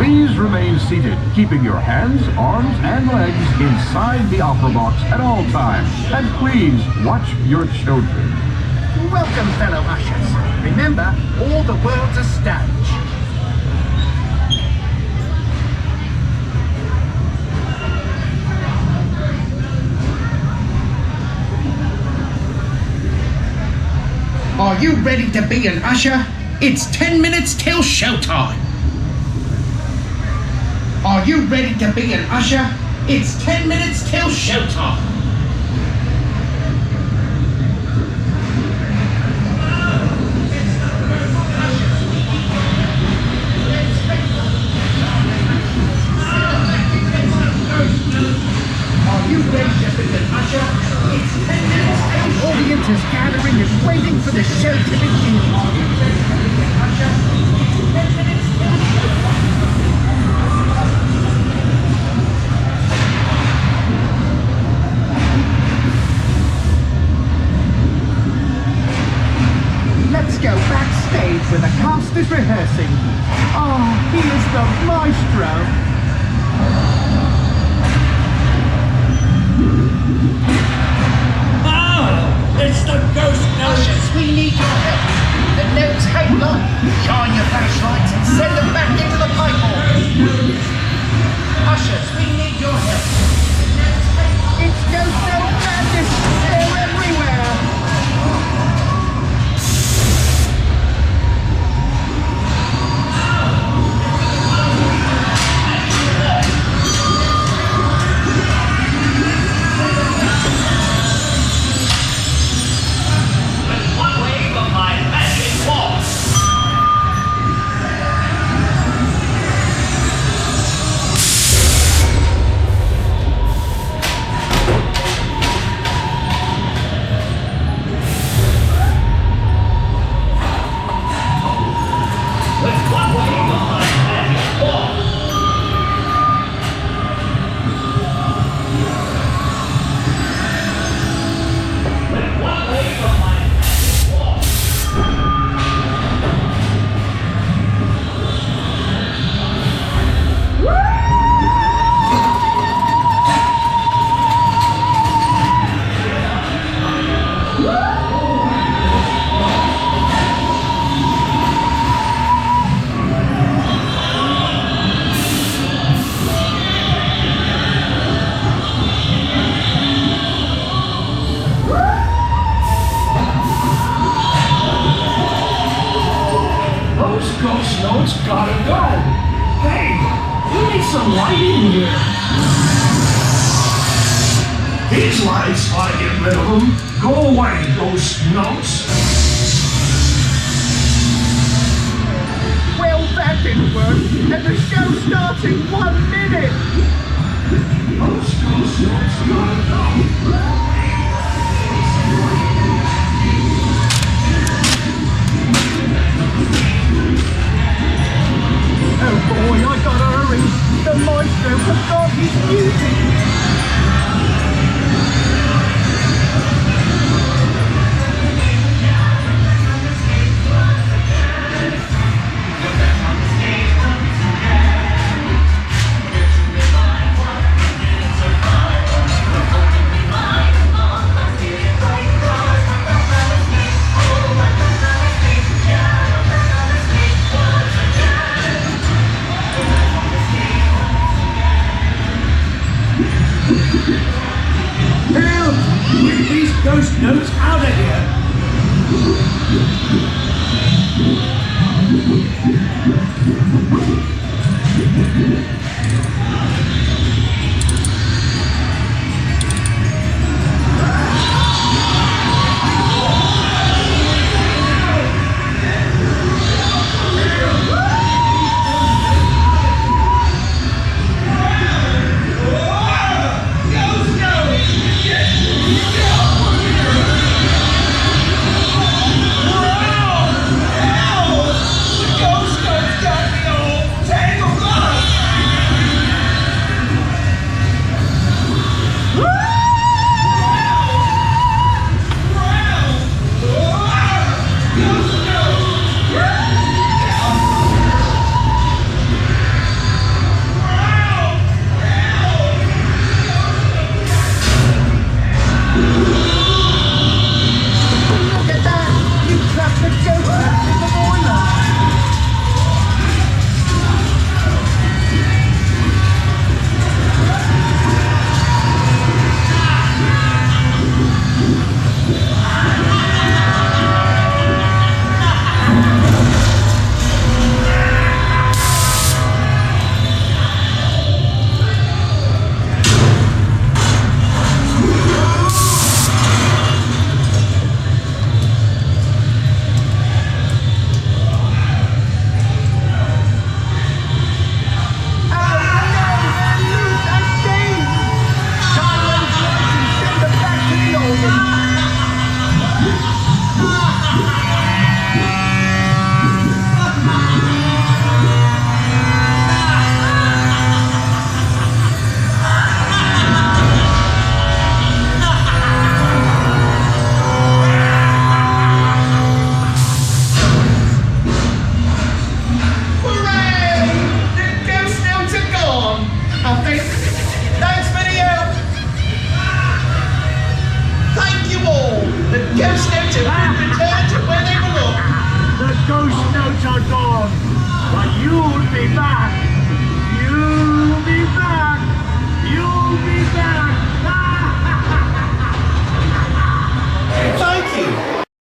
Please remain seated, keeping your hands, arms, and legs inside the opera box at all times. And please watch your children. Welcome, fellow ushers. Remember, all the world's a stage. Are you ready to be an usher? It's 10 minutes till showtime. Are you ready to be an usher? It's 10 minutes till showtime. Are you ready to be an usher? It's 10 minutes till the audience is gathering and waiting for the show to begin. Are you ready to be an usher? It's 10 minutes till showtime. Let's go backstage where the cast is rehearsing. Oh, he is the maestro. Oh, it's the ghost notes. Ushers, we need your help. The notes hang low. Shine your flashlights and send them back into the pipe organ. Ushers, we need your help. It's ghost note madness. They're everywhere. Ghost notes gotta go. Hey, we need some light in here. These lights ought to get rid of them. Go away, ghost notes. Well, that didn't work. And the show starts in 1 minute. Those ghost notes gotta go. Oh boy, I gotta hurry. The maestro forgot his music. Get these ghost notes out of here! me back!